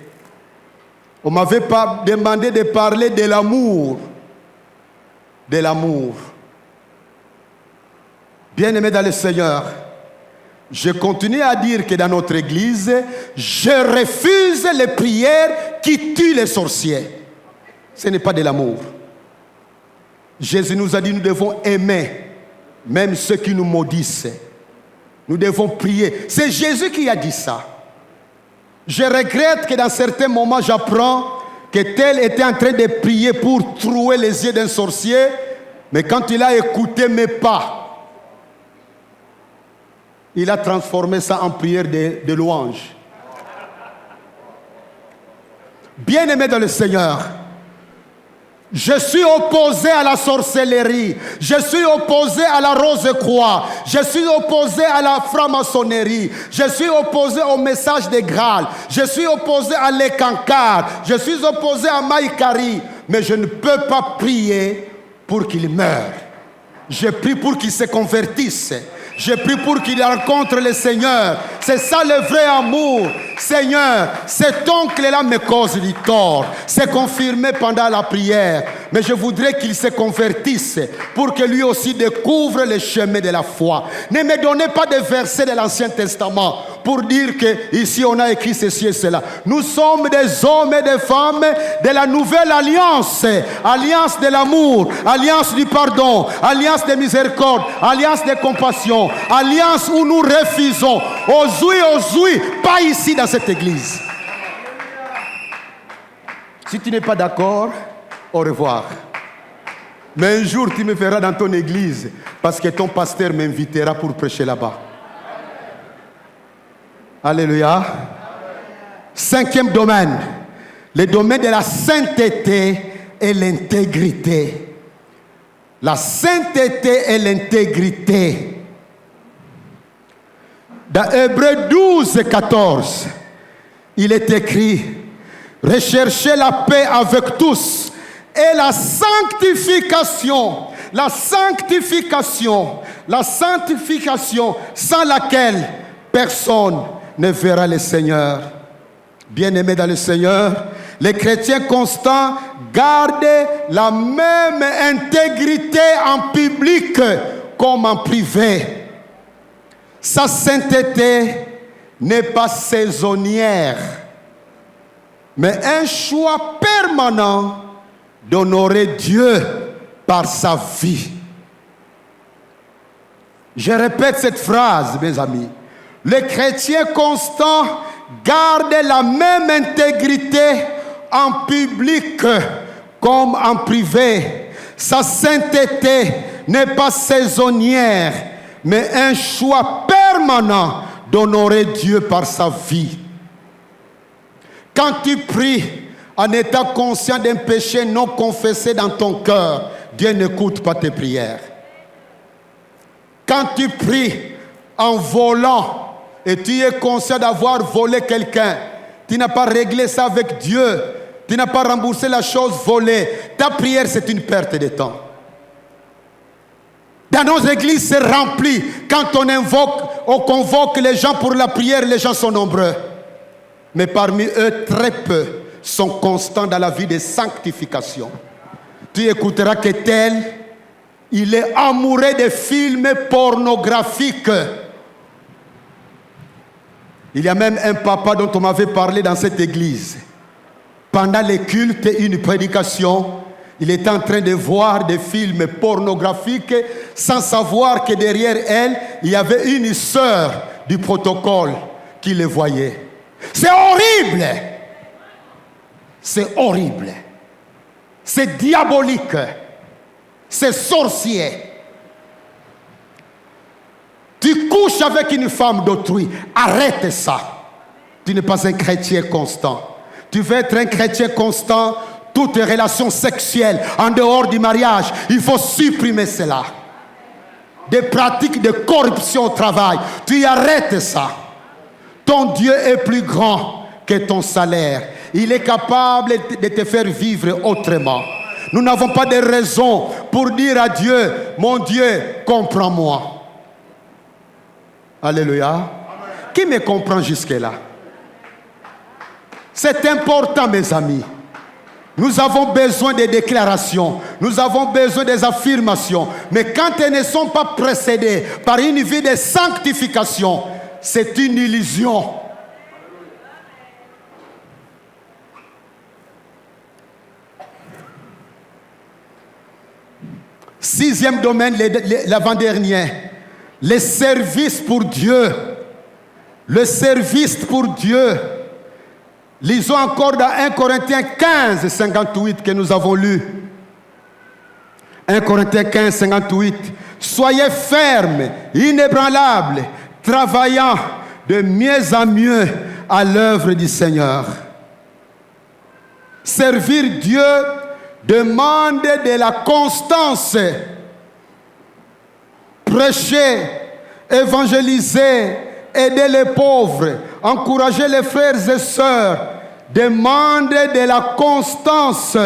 On m'avait demandé de parler de l'amour. De l'amour. Bien-aimés dans le Seigneur, je continue à dire que dans notre église, je refuse les prières qui tuent les sorciers. Ce n'est pas de l'amour. Jésus nous a dit, nous devons aimer même ceux qui nous maudissent. Nous devons prier. C'est Jésus qui a dit ça. Je regrette que dans certains moments, j'apprends que tel était en train de prier pour trouer les yeux d'un sorcier, mais quand il a écouté mes pas, il a transformé ça en prière de louange. Bien-aimé dans le Seigneur, je suis opposé à la sorcellerie, je suis opposé à la rose-croix, je suis opposé à la franc-maçonnerie, je suis opposé au message des Graal, je suis opposé à l'Ekankar, je suis opposé à Maïkari, mais je ne peux pas prier pour qu'il meure. Je prie pour qu'il se convertisse. Je prie pour qu'il rencontre le Seigneur. C'est ça le vrai amour. Seigneur, cet oncle-là me cause du tort. C'est confirmé pendant la prière. Mais je voudrais qu'il se convertisse pour que lui aussi découvre le chemin de la foi. Ne me donnez pas de versets de l'Ancien Testament pour dire que ici on a écrit ceci et cela. Nous sommes des hommes et des femmes de la nouvelle alliance. Alliance de l'amour, alliance du pardon, alliance de miséricorde, alliance de compassion, alliance où nous refusons. Aujourd'hui, pas ici dans cette église. Si tu n'es pas d'accord, au revoir. Mais un jour, tu me verras dans ton église parce que ton pasteur m'invitera pour prêcher là-bas. Alléluia. Cinquième domaine, le domaine de la sainteté et l'intégrité. La sainteté et l'intégrité. Dans Hébreux 12, 14, il est écrit: recherchez la paix avec tous et la sanctification. La sanctification. La sanctification sans laquelle personne ne verra le Seigneur. Bien-aimés dans le Seigneur, les chrétiens constants gardent la même intégrité en public comme en privé. Sa sainteté n'est pas saisonnière, mais un choix permanent d'honorer Dieu par sa vie. Je répète cette phrase, mes amis. Les chrétiens constants gardent la même intégrité en public comme en privé. Sa sainteté n'est pas saisonnière, mais un choix permanent d'honorer Dieu par sa vie. Quand tu pries en étant conscient d'un péché non confessé dans ton cœur, Dieu n'écoute pas tes prières. Quand tu pries en volant et tu es conscient d'avoir volé quelqu'un, tu n'as pas réglé ça avec Dieu, tu n'as pas remboursé la chose volée, ta prière c'est une perte de temps. Dans nos églises, c'est rempli. Quand on convoque les gens pour la prière, les gens sont nombreux. Mais parmi eux, très peu sont constants dans la vie de sanctification. Tu écouteras que tel, il est amoureux des films pornographiques. Il y a même un papa dont on m'avait parlé dans cette église. Pendant les cultes et une prédication, il était en train de voir des films pornographiques sans savoir que derrière elle, il y avait une sœur du protocole qui les voyait. C'est horrible. C'est horrible. C'est diabolique. C'est sorcier. Tu couches avec une femme d'autrui. Arrête ça. Tu n'es pas un chrétien constant. Tu veux être un chrétien constant, toutes les relations sexuelles en dehors du mariage, il faut supprimer cela. Des pratiques de corruption au travail, tu arrêtes ça. Ton Dieu est plus grand que ton salaire. Il est capable de te faire vivre autrement. Nous n'avons pas de raison pour dire à Dieu, mon Dieu, comprends-moi. Alléluia. Qui me comprend jusque-là? C'est important, mes amis. Nous avons besoin des déclarations, nous avons besoin des affirmations. Mais quand elles ne sont pas précédées par une vie de sanctification, c'est une illusion. Sixième domaine, l'avant-dernier, le service pour Dieu. Le service pour Dieu. Lisons encore dans 1 Corinthiens 15, 58 que nous avons lu. 1 Corinthiens 15, 58. Soyez fermes, inébranlables, travaillant de mieux en mieux à l'œuvre du Seigneur. Servir Dieu demande de la constance. Prêcher, évangéliser, aider les pauvres, encourager les frères et sœurs, demande de la constance.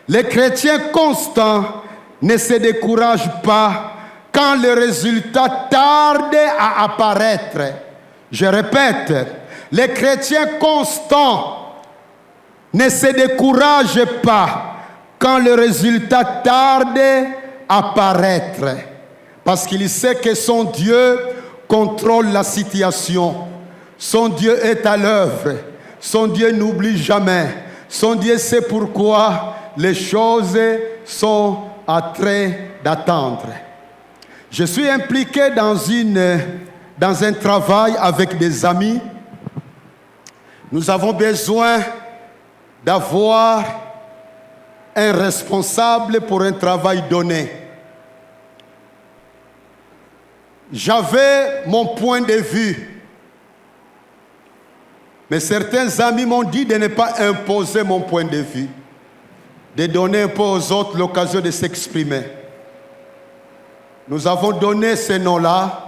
Les chrétiens constants ne se découragent pas quand le résultat tarde à apparaître. Je répète, les chrétiens constants ne se découragent pas quand le résultat tarde à apparaître. Parce qu'il sait que son Dieu contrôle la situation. Son Dieu est à l'œuvre. Son Dieu n'oublie jamais. Son Dieu sait pourquoi les choses sont en train d'attendre. Je suis impliqué dans un travail avec des amis. Nous avons besoin d'avoir un responsable pour un travail donné. J'avais mon point de vue. Mais certains amis m'ont dit de ne pas imposer mon point de vue. De donner un peu aux autres l'occasion de s'exprimer. Nous avons donné ce nom-là.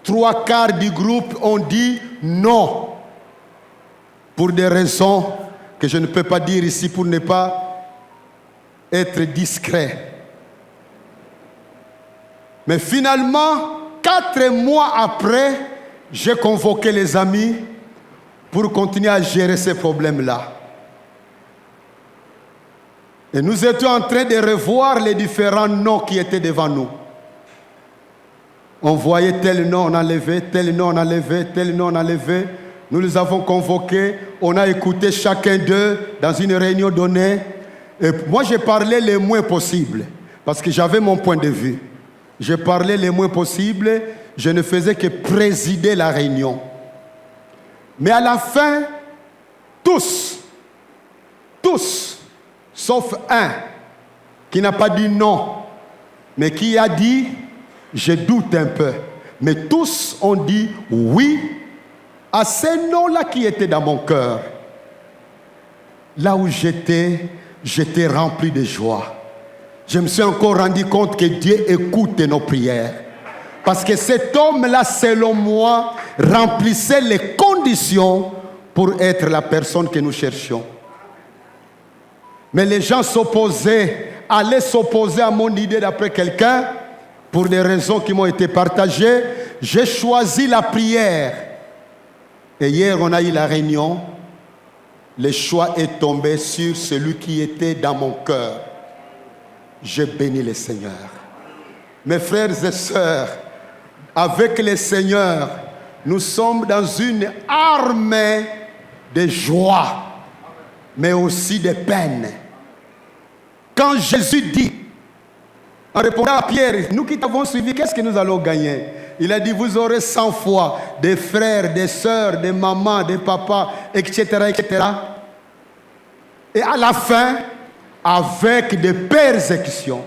3/4 du groupe ont dit non. Pour des raisons que je ne peux pas dire ici pour ne pas être discret. Mais finalement, 4 mois après, j'ai convoqué les amis pour continuer à gérer ces problèmes-là. Et nous étions en train de revoir les différents noms qui étaient devant nous. On voyait tel nom, on enlevait, tel nom, on enlevait, tel nom, on enlevait. Nous les avons convoqués, on a écouté chacun d'eux dans une réunion donnée. Et moi, j'ai parlé le moins possible, parce que j'avais mon point de vue. Je parlais le moins possible, je ne faisais que présider la réunion. Mais à la fin, tous, sauf un, qui n'a pas dit non, mais qui a dit, je doute un peu. Mais tous ont dit oui à ces noms-là qui étaient dans mon cœur. Là où j'étais rempli de joie. Je me suis encore rendu compte que Dieu écoute nos prières. Parce que cet homme-là, selon moi, remplissait les conditions pour être la personne que nous cherchions. Mais les gens allaient s'opposer à mon idée d'après quelqu'un, pour des raisons qui m'ont été partagées. J'ai choisi la prière. Et hier, on a eu la réunion. Le choix est tombé sur celui qui était dans mon cœur. Je bénis le Seigneur. Mes frères et sœurs, avec le Seigneur, nous sommes dans une armée de joie, mais aussi de peine. Quand Jésus dit, en répondant à Pierre, nous qui t'avons suivi, qu'est-ce que nous allons gagner? Il a dit, vous aurez 100 fois des frères, des sœurs, des mamans, des papas, etc., etc. Et à la fin, avec des persécutions.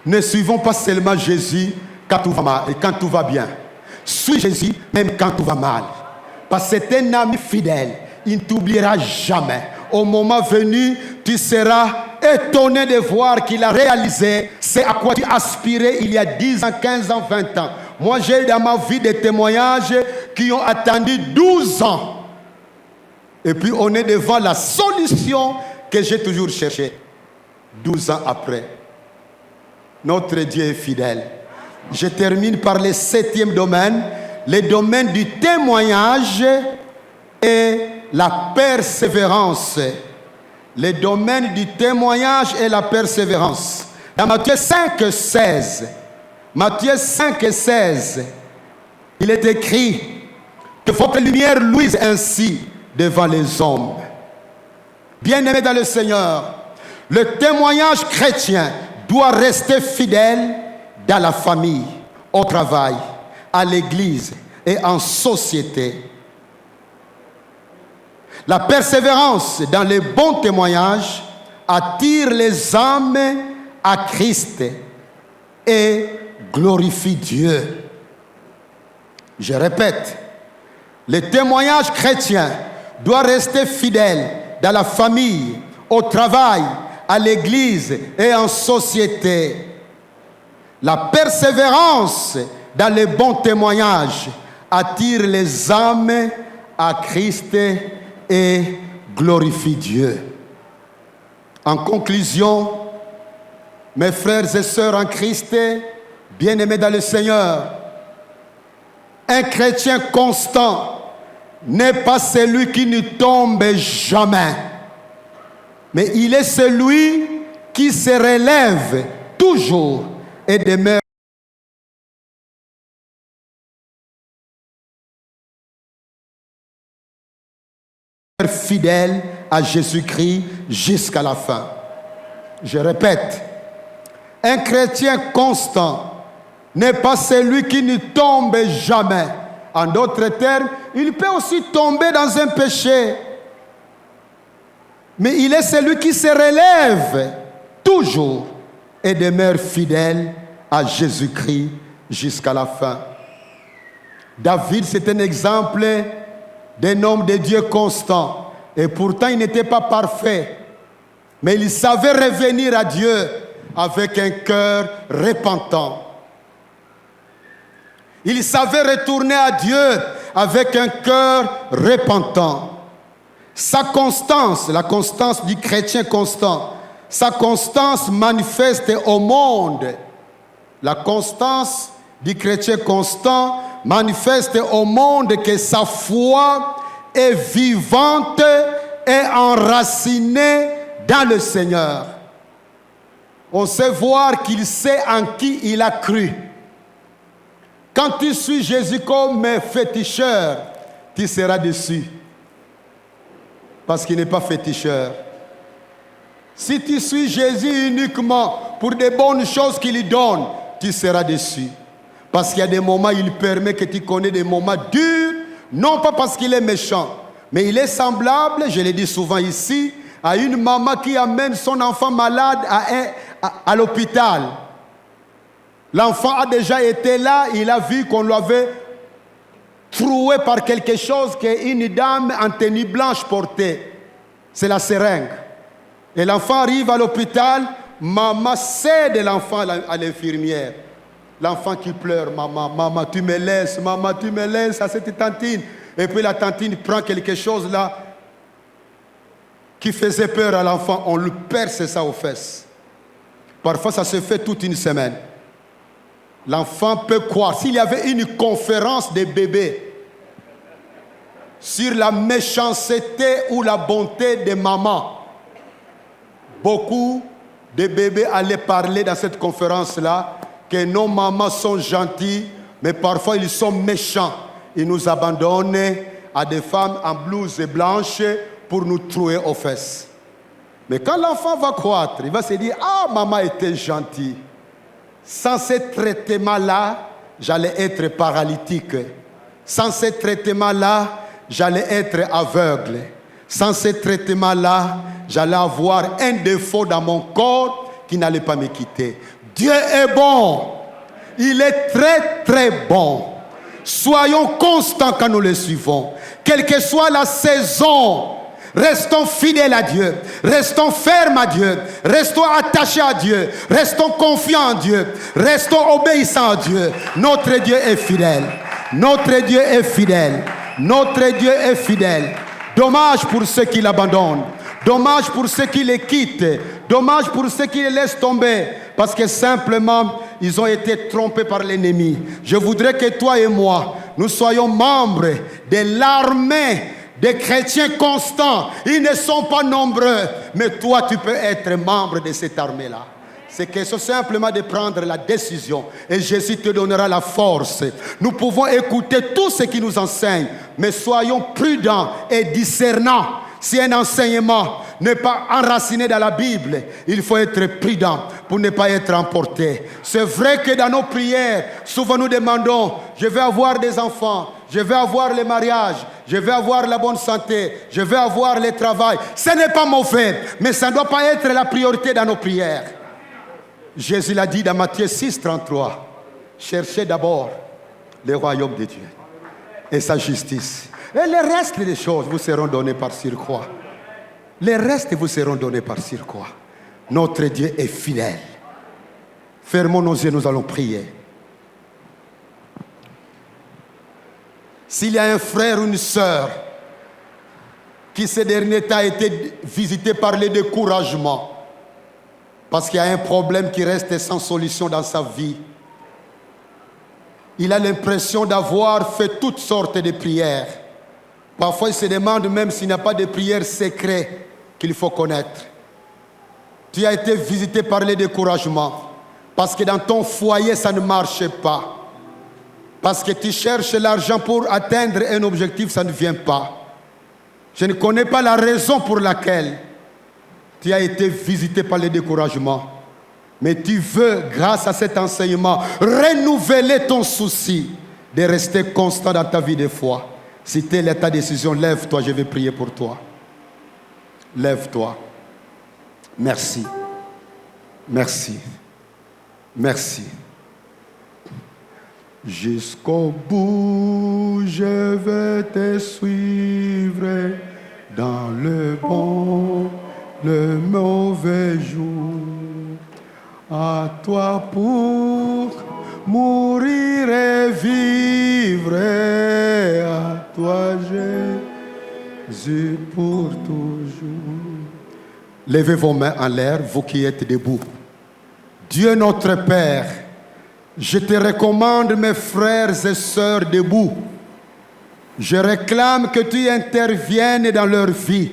Ne suivons pas seulement Jésus quand tout va mal et quand tout va bien. Suis Jésus même quand tout va mal. Parce que c'est un ami fidèle. Il ne t'oubliera jamais. Au moment venu, tu seras étonné de voir qu'il a réalisé ce à quoi tu aspirais il y a 10 ans, 15 ans, 20 ans. Moi, j'ai dans ma vie des témoignages qui ont attendu 12 ans. Et puis, on est devant la solution que j'ai toujours cherchée. 12 ans après. Notre Dieu est fidèle. Je termine par le 7e domaine, le domaine du témoignage et la persévérance. Le domaine du témoignage et la persévérance. Dans Matthieu 5, 16, Matthieu 5, 16, il est écrit que votre lumière luise ainsi devant les hommes. Bien-aimés dans le Seigneur, le témoignage chrétien doit rester fidèle dans la famille, au travail, à l'église et en société. La persévérance dans les bons témoignages attire les âmes à Christ et glorifie Dieu. Je répète, le témoignage chrétien doit rester fidèle dans la famille, au travail, à l'église et en société. La persévérance dans les bons témoignages attire les âmes à Christ et glorifie Dieu. En conclusion, mes frères et sœurs en Christ, bien-aimés dans le Seigneur, un chrétien constant n'est pas celui qui ne tombe jamais, mais il est celui qui se relève toujours et demeure fidèle à Jésus-Christ jusqu'à la fin. Je répète, un chrétien constant n'est pas celui qui ne tombe jamais. En d'autres termes, il peut aussi tomber dans un péché, mais il est celui qui se relève toujours et demeure fidèle à Jésus-Christ jusqu'à la fin. David, c'est un exemple d'un homme de Dieu constant. Et pourtant, il n'était pas parfait. Mais il savait revenir à Dieu avec un cœur repentant. Il savait retourner à Dieu avec un cœur repentant. Sa constance, la constance du chrétien constant, sa constance manifeste au monde. La constance du chrétien constant manifeste au monde que sa foi est vivante et enracinée dans le Seigneur. On sait voir qu'il sait en qui il a cru. Quand tu suis Jésus comme féticheur, tu seras déçu. Parce qu'il n'est pas féticheur. Si tu suis Jésus uniquement pour des bonnes choses qu'il donne, tu seras déçu. Parce qu'il y a des moments, il permet que tu connais des moments durs, non pas parce qu'il est méchant, mais il est semblable, je l'ai dit souvent ici, à une maman qui amène son enfant malade à l'hôpital. L'enfant a déjà été là, il a vu qu'on l'avait troué par quelque chose qu'une dame en tenue blanche portait. C'est la seringue. Et l'enfant arrive à l'hôpital, maman cède l'enfant à l'infirmière. L'enfant qui pleure, maman, tu me laisses à cette tantine. Et puis la tantine prend quelque chose là qui faisait peur à l'enfant. On lui perce ça aux fesses. Parfois, ça se fait toute une semaine. L'enfant peut croire. S'il y avait une conférence des bébés sur la méchanceté ou la bonté des mamans, beaucoup de bébés allaient parler dans cette conférence-là que nos mamans sont gentilles, mais parfois ils sont méchants. Ils nous abandonnent à des femmes en blouse blanche pour nous trouer aux fesses. Mais quand l'enfant va croître, il va se dire « Ah, maman était gentille. Sans ce traitement-là, j'allais être paralytique. Sans ce traitement-là, j'allais être aveugle. Sans ce traitement-là, j'allais avoir un défaut dans mon corps qui n'allait pas me quitter. » Dieu est bon. Il est très, très bon. Soyons constants quand nous le suivons. Quelle que soit la saison, restons fidèles à Dieu. Restons fermes à Dieu. Restons attachés à Dieu. Restons confiants en Dieu. Restons obéissants à Dieu. Notre Dieu est fidèle. Notre Dieu est fidèle. Notre Dieu est fidèle. Dommage pour ceux qui l'abandonnent. Dommage pour ceux qui les quittent. Dommage pour ceux qui les laissent tomber. Parce que simplement, ils ont été trompés par l'ennemi. Je voudrais que toi et moi, nous soyons membres de l'armée des chrétiens constants. Ils ne sont pas nombreux, mais toi, tu peux être membre de cette armée-là. C'est question simplement de prendre la décision et Jésus te donnera la force. Nous pouvons écouter tout ce qu'il nous enseigne, mais soyons prudents et discernants. Si un enseignement n'est pas enraciné dans la Bible, il faut être prudent pour ne pas être emporté. C'est vrai que dans nos prières, souvent nous demandons, je vais avoir des enfants, je vais avoir le mariage, je vais avoir la bonne santé, je vais avoir le travail. Ce n'est pas mauvais, mais ça ne doit pas être la priorité dans nos prières. Jésus l'a dit dans Matthieu 6, 33. Cherchez d'abord le royaume de Dieu et sa justice. Et le reste des choses vous seront données par surcroît. Les restes vous seront donnés par surcroît. Notre Dieu est fidèle. Fermons nos yeux, nous allons prier. S'il y a un frère ou une sœur qui ces derniers temps a été visité par le découragement, parce qu'il y a un problème qui reste sans solution dans sa vie, il a l'impression d'avoir fait toutes sortes de prières. Parfois, il se demande même s'il n'y a pas de prières secrètes qu'il faut connaître. Tu as été visité par le découragement parce que dans ton foyer, ça ne marche pas. Parce que tu cherches l'argent pour atteindre un objectif, ça ne vient pas. Je ne connais pas la raison pour laquelle tu as été visité par le découragement. Mais tu veux, grâce à cet enseignement, renouveler ton souci de rester constant dans ta vie de foi. Si telle est ta décision, lève-toi, je vais prier pour toi. Lève-toi. Merci. Merci. Merci. Jusqu'au bout, je vais te suivre dans le bon, le mauvais jour. À toi pour mourir et vivre, à toi Jésus pour toujours. Levez vos mains en l'air, vous qui êtes debout. Dieu notre Père, je te recommande mes frères et sœurs debout. Je réclame que tu interviennes dans leur vie,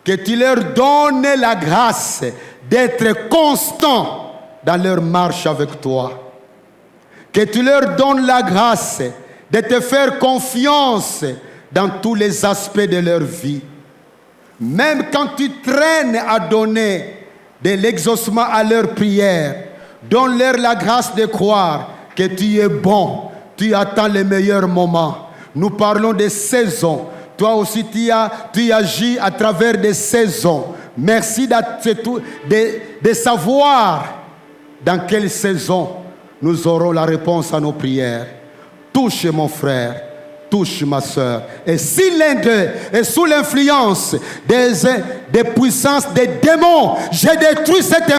que tu leur donnes la grâce d'être constants dans leur marche avec toi. Que tu leur donnes la grâce de te faire confiance dans tous les aspects de leur vie. Même quand tu traînes à donner de l'exaucement à leurs prières, donne-leur la grâce de croire que tu es bon, tu attends les meilleurs moments. Nous parlons des saisons. Toi aussi, tu agis à travers des saisons. Merci de savoir dans quelle saison nous aurons la réponse à nos prières. Touche mon frère, touche ma soeur. Et si l'un d'eux est sous l'influence des puissances des démons, je détruis cette